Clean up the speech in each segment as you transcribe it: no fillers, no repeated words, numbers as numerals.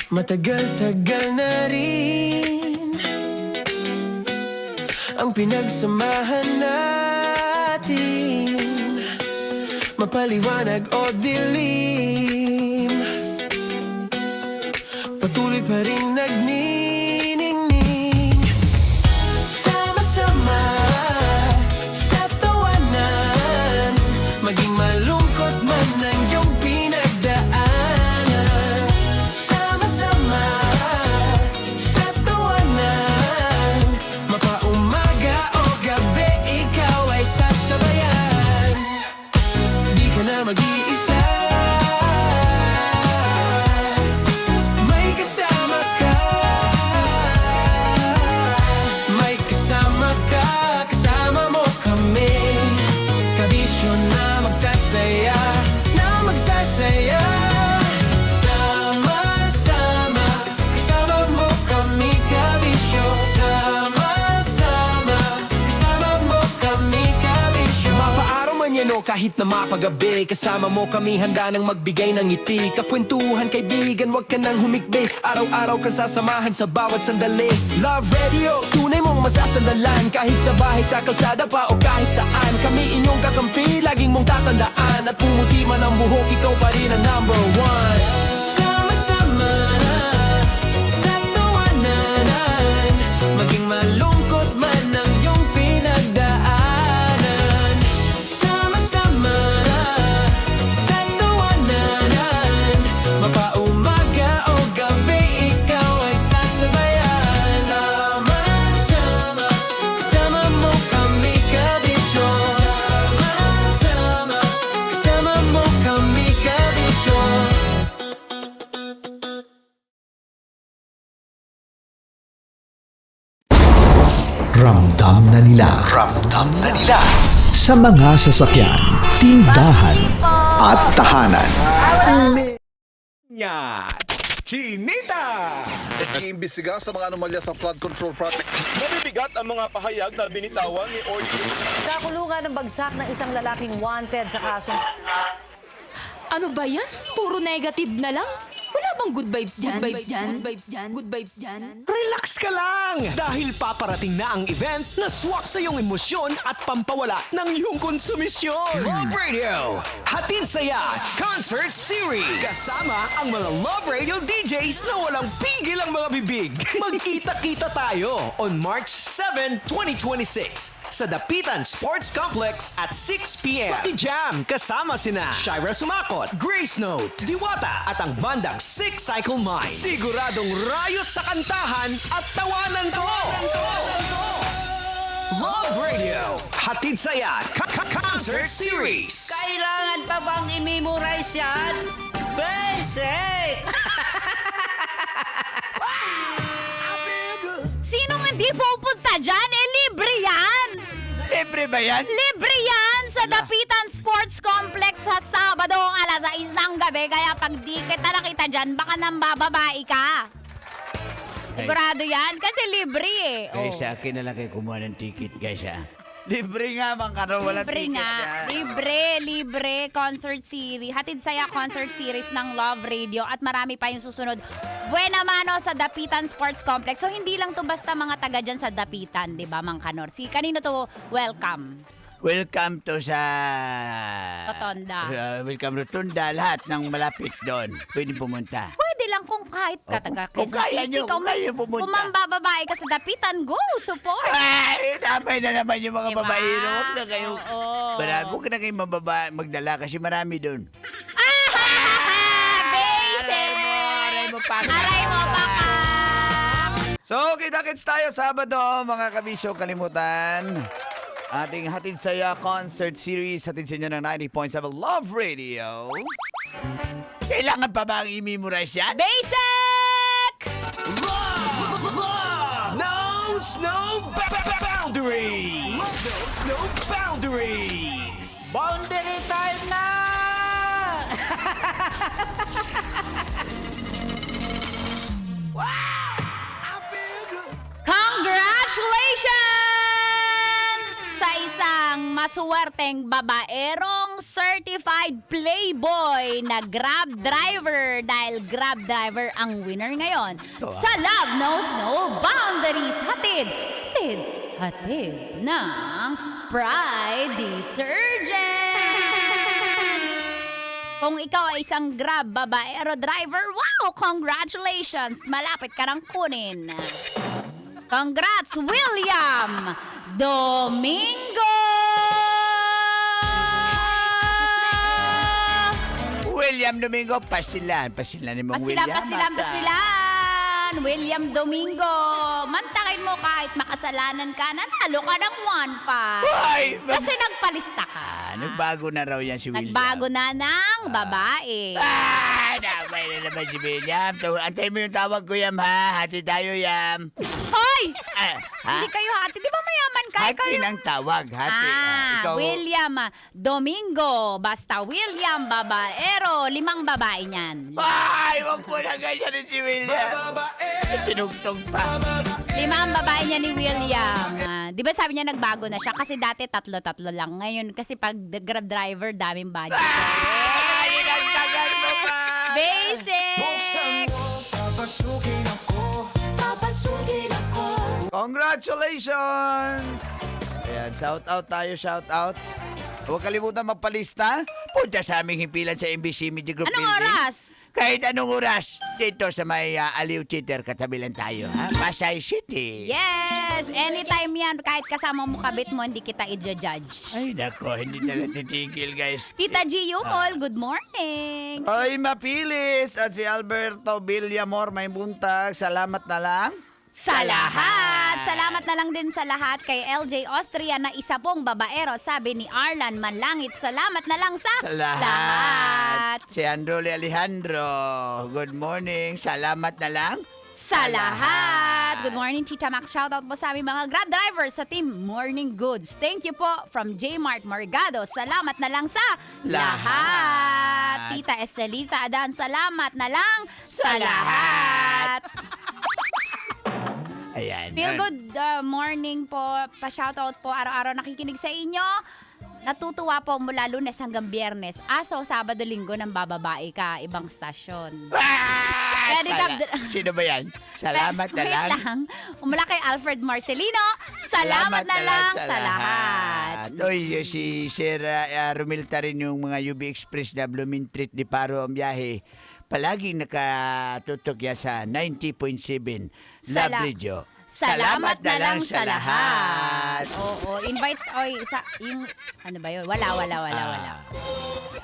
Matagal-tagal na rin ang pinagsamahan natin, mapaliwanag o dilim, patuloy pa rin nagniningning. Sama-sama sa tawanan, maging malungkot man ang iyong pinagdaanan. Sama-sama sa tawanan, mapaumaga o gabi, ikaw ay sasabayan. Di ka na mag-iisa, may kasama ka. May kasama ka, kasama mo kami. Kabisyo na magsasaya, na magsasaya. Sama-sama, kasama mo kami, kabisyo. Sama-sama, kasama mo kami, kabisyo. Mapaaraw man yan o kahit na mapagabi, kasama mo kami, handa nang magbigay ng ngiti. Kakwentuhan, kaibigan, wag ka nang humikbi. Araw-araw ka sasamahan sa bawat sandali. Love Radio, tunay mong masasandalan. Kahit sa bahay, sa kalsada pa o kahit saan, kami inyong kakampi, laging mong tatandaan. At pumuti man ang buhok, ikaw pa rin ang number one. Sama-sama sa tawanan, maging malungkot man ang iyong pinagdaanan. Sama-sama sa tawanan, mapaumaga o gabi, ikaw ay sasabayan. Sama-sama, kasama mo kami, kabisyo. Sama-sama, kasama mo kami, kabisyo. Ramdam na nila sa mga sasakyan, tindahan at tahanan. Chinita! Iimbestiga sa mga anomalya sa flood control project. Mabibigat ang mga pahayag na binitawan ni Orly. Sa kulungan ng bagsak ng isang lalaking wanted sa kasong... Ano ba yan? Puro negative na lang. Wala bang good vibes dyan? Good vibes dyan? Good vibes dyan? Good vibes dyan? Relax ka lang! Dahil paparating na ang event na swak sa iyong emosyon at pampawala ng iyong konsumisyon. Love Radio! Hatid saya Concert Series! Kasama ang mga Love Radio DJs na walang pigil ang mga bibig. Magkita-kita tayo on March 7, 2026 sa Dapitan Sports Complex at 6 p.m. Pati-jam kasama sina Shira Sumakot, Grace Note, Diwata at ang bandang Six Cycle Mind. Siguradong rayot sa kantahan at tawanan to! Love Radio, hatid saya Concert Series. Kailangan pa bang i-memorize yan? Basic! Sinong hindi pupunta dyan? Libre yan! Libre ba yan? Libre yan sa Dapitan Sports Complex sa Sabado alas 6 ng gabi. Kaya pag di kita nakita dyan, baka nang bababae ka. Sigurado yan kasi libre eh. Guys, sa akin na lang kayo kumuha ng ticket, guys, ha? Libre nga, mang kano, walang Libre ticket nga. yan. Libre. Concert series. Hatid saya concert series ng Love Radio at marami pa yung susunod. Buena mano sa Dapitan Sports Complex. So, hindi lang to basta mga taga dyan sa Dapitan, di ba, Mang Kanor? Si kanino to welcome? Welcome to sa... Rotonda. Welcome Rotunda. Lahat ng malapit doon. Pwede pumunta. Pwede lang kung kahit kataga kung Quezon kaya City. nyo, kung kaya pumunta. Kung mambababae ka sa Dapitan, go! Support! Ay, damay na naman yung mga Diba? babae. Huwag na kayo. Oo. Huwag na kayong magdala kasi marami doon. Basic! Aray mo pa. Aray mo pa ka! So, kita-kits tayo Sabado, mga kabisyo. Kalimutan. Ating hatid saya concert series. Hatid sa inyo ng 90.7 Love Radio. Kailangan pa ba ang i-memorize yan? Basic! Love knows no boundaries. Love knows no boundaries. Boundary time na! Congratulations sa isang maswerteng babaerong certified playboy na Grab driver dahil Grab driver ang winner ngayon. Sa Love Knows No Boundaries, hatid ng Pride Detergent. Kung ikaw ay isang Grab babaero driver, wow! Congratulations! Malapit ka nang kunin. Congrats, William Domingo! William Domingo, pasilan ni mong William. Pasilan! William Domingo! Mantakin mo kahit makasalanan ka, nanalo ka ng 1-5. Ay! Kasi nagpalista ka. Nagbago na raw yan si William. Nagbago na ng babae. Damay na naman si William. Antayin mo yung tawag ko, Yam, ha? Hati tayo, Yam. Hoy! Ha? Hindi kayo hati. Di ba mayaman ka? Hati ng tawag, hati. Ikaw, William Domingo. Basta William Babaero. 5 babae niyan. Ay, wag mo na ganyan rin si William. Sinugtog pa. 5 babae niya ni William. Di ba sabi niya nagbago na siya? Kasi dati 3 lang. Ngayon kasi pag Grab driver, daming budget. Ay, nagtagal mo pa. Basic! Congratulations! Ayan, shout out tayo, shout out. Huwag kalimutan magpalista. Punta sa aming himpilan sa MBC Media Group Anong Building. oras? Kahit anong oras, dito sa may Aliw Cheater, katabi lang tayo, ha? Pasay City. Yes! Anytime yan. Kahit kasama mo kabit mo, hindi kita i-judge. Ay, nako, hindi na titigil, guys. Tita G. Yumol, good morning! Ay, mapilis. At si Alberto Villamor, may buntag. Salamat na lang. Sa lahat! Salamat na lang din sa lahat kay LJ Austria na isa pong babaero. Sabi ni Arlan Manlangit, salamat na lang sa lahat. Si Androli Alejandro, good morning. Salamat na lang. Sa lahat! Good morning, Tita Max. Shoutout po sa aming mga Grab drivers sa Team Morning Goods. Thank you po from J. Mart Morgado. Salamat na lang sa lahat. Tita Estelita Adan, salamat na lang sa lahat. Ayan. Feel good morning po. Pa-shoutout po. Araw-araw nakikinig sa inyo. Natutuwa po mula Lunes hanggang Biyernes. So, Sabado, Linggo nang bababae ka. Ibang stasyon. Pwede Sino ba yan? Salamat na Wait lang. Mula kay Alfred Marcelino, salamat na lang sa lahat. Oy, si Sir Romilta rin yung mga UB Express na Blooming Treat di Paro ang biyahe. Palaging nakatutok yan sa 90.7 Love Radio. Salamat na lang sa lahat. Oo, invite, yung, ano ba yun? Wala.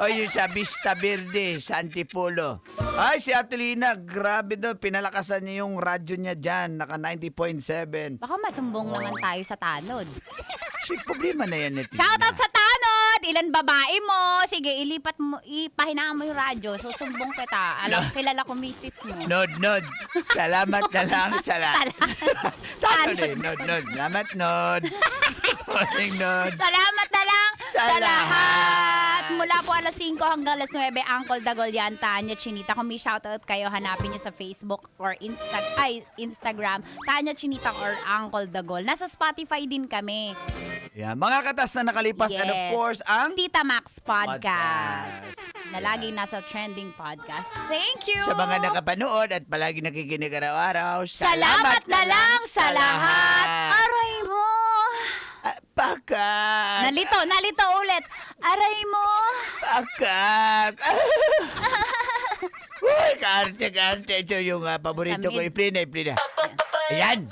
O yung sa Vista Verde, sa Antipolo. Ay, si Atelina, grabe doon. Pinalakasan niya yung radyo niya dyan. Naka 90.7. Baka masumbong naman tayo sa tanod. Si problema na yan. Shoutout sa tanod! Ilan babae mo? Sige, ilipat mo, ipahinaan mo yung radyo. Susumbong kita. Kilala ko misis mo. Nod. Salamat na lang sa lahat. Tanod eh. Nod. Salamat, Nod. Morning, Nod. Salamat na lang Sa lahat. Mula po alas 5 hanggang alas 9, Uncle Dagol yan, Tanya Chinita. Kung may shoutout kayo, hanapin nyo sa Facebook or Instagram. Tanya Chinita or Uncle Dagol. Nasa Spotify din kami. Yeah, mga katas na nakalipas and of course ang Tita Max Podcast. Na laging nasa trending podcast. Thank you! sa mga nakapanood at palagi nakikinig araw-araw. Salamat na lang sa lahat. Aray mo! Pakak! Nalito ulit. Aray mo! Pakak! Uy, kaarte. Ito yung paborito ko. Samid. Iplina. Ayan.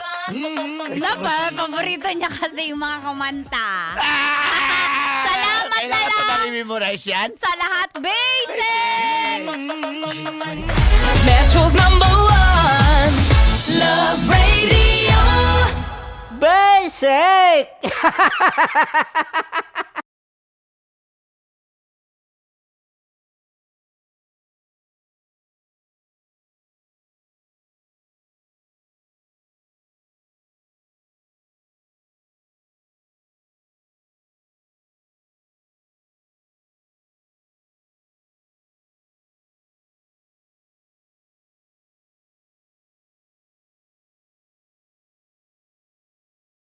Paborito niya kasi yung mga kumanta. Ah! Salamat na Kailangan lang. pa ba i-memorize yan? Sa lahat, basic! Metro's #1 Love Radio. Basic!